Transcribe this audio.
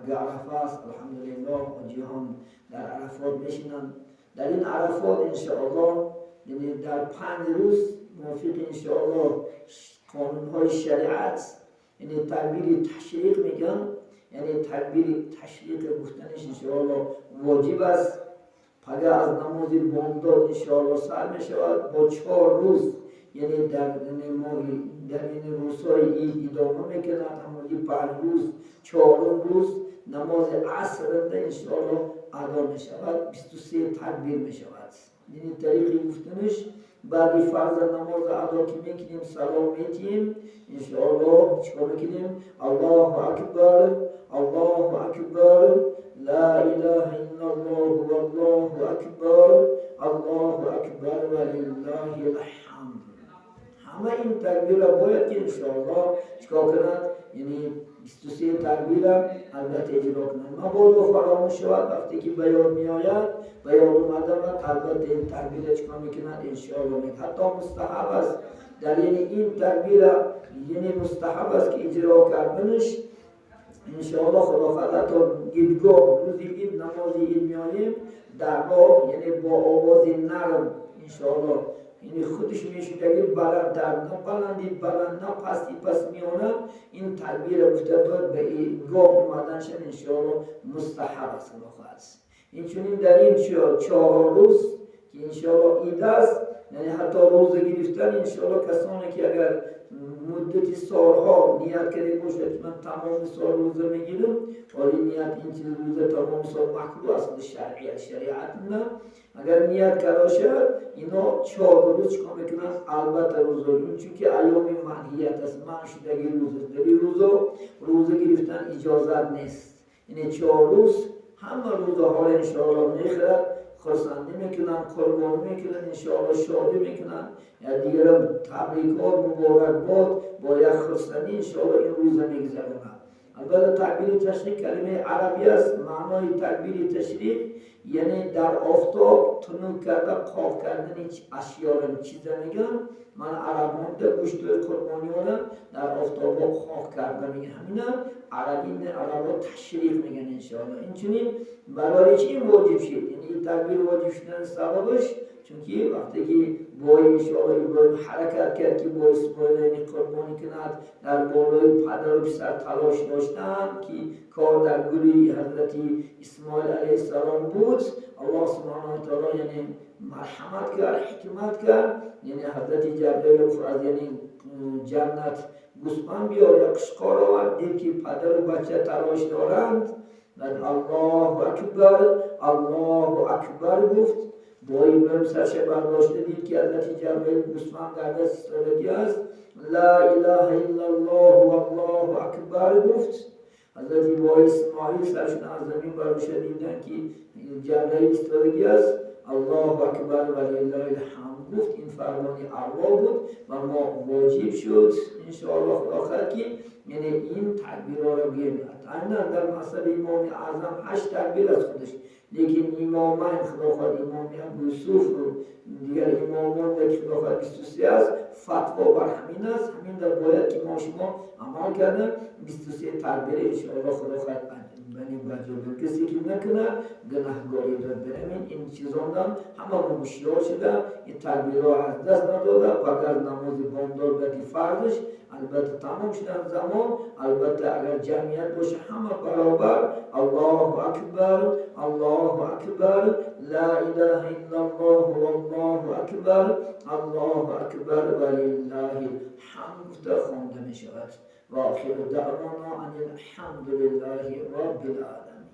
اگر عرفه است الحمدلله حاجیان در عرفات میشینند. در این عرفات انشاءالله یعنی در 5 روز موافق انشاءالله قانونهای شریعت، یعنی تکبیر تشریق میگن، یعنی تکبیر تشریق گفتنش انشاءالله واجب است. پگه از نماز بامداد انشاءالله سر می شود با 4 روز، یعنی در این روزهای عید ادامه میکنند. همونی 5 روز 4 روز نماز عصر انشاءالله ادا می شود، 23 تکبیر می شود. یعنی طریقی گفتنش بعد فرض نماز ادا که میکنیم سلام میتیم انشاءالله چکار میکنیم؟ الله اکبر الله اکبر لا اله الا الله والله اکبر الله اکبر ولله الحمد. همه این تکبیر را باید که انشاءالله چکار کنند؟ یعنی 23 تکبیر البته اجرا کنند. مبادا فراموش شود وقتی که به یاد می آید، به یاد اومده البته این تکبیر چکار میکنند انشاءالله میکنند. حتی مستحب است در یعنی این تکبیر یعنی مستحب است که اجرا کردنش انشاءالله خداوند تا عیدگاه روز عید نماز عید میانیم در راه، یعنی با آواز نرم انشاءالله، یعنی خودش میشودگی بلندتر، نه بلندی بلند نه پستی پس میانه این تکبیر گفته باید به عیدگاه اومدنش انشاءالله مستحب است. این چونین در این 4 روز که انشاءالله عید است، یعنی حتی روزه گرفتن انشاءالله کسانی که اگر مدتی سالها نیت کرده باشد من تمام سال روزه میگیرم، ولی نیت این چیز روزه تمام سال مکروه است شریعت نه. اگر نیت کرده شد اینا 4 روز چکار میکنن؟ البته روزه این چون که ایام منهیت است، من شدگی روزه در این روزه گرفتن اجازت نیست. یعنی 4 روز همه روزه ها انشاءالله میخورد، خرسندی میکنن، قربانی میکنن، انشاءالله شادی میکنن، یا دیگر هم تبریکات مبارکباد با یک خرسندی انشاءالله این روزه میگذرونن. البته تکبیر تشریق کلمه عربی است. معنای تکبیر تشریق یعنی در آفتاب تنوک کرده قاق کردن اشیا را چیزا میگن. من عربان ده گوشت قربانیان در آفتاب قاق کرده میگن، همینا عربی نه، عربا تشریق میگن انشاءالله. این چنین برای چی واجب شد؟ یعنی این تکبیر واجب شدن سببش چون که وقتی که با انشاءالله ابراهیم حرکت کرد که با اسماعیل قربانی کند، در بالای پدر و پسر تلاش داشتن که کار در گلی حضرت اسماعیل علیه السلام بود. الله سبحانه و تعالی یعنی مرحمت کرد، حکمت کرد، یعنی حضرت جبرئیل از یعنی جنت گوسفند بیار یا قشقار آورد، دید که پدر و بچه تلاش دارند، بعد الله اکبر گفت. با ابراهیم سرش برداشته دید که حضرت جبرئیل گوسفند در دست ایستادگی است، لا اله الا الله والله اکبر گفت. حضرت با اسماعیل سرشون از زمین برداشته دیدن که جبرئیل ایستادگی است، الله اکبر ولله الحمد گفت. این فرمان الله بود و ما واجب شد انشاءالله خدا که یعنی این تکبیرها را بیاریم. در مسئله امام اعظم 8 تکبیر از خودش، لیکن امامان خداوند امام ابو یوسف و دیگر امامان که خداوند 23 است فتوا بر همین است. همین در باید که ما شما عمل کردن 23 تکبیر انشاءالله خداوند بنی بجور. کسی که نکنه گناهگاری داد. برامین این چیزان همه مشیار شده، این تکبیرها از دست نداده. اگر نماز بامداد بدی فرضش البته تمام شدن زمان، البته اگر جمعیت باشه همه برابر الله اکبر الله اکبر لا اله الا الله والله اکبر الله اکبر ولله الحمد خوانده می شود. و آخر دعوانا ان الحمد لله رب العالمین.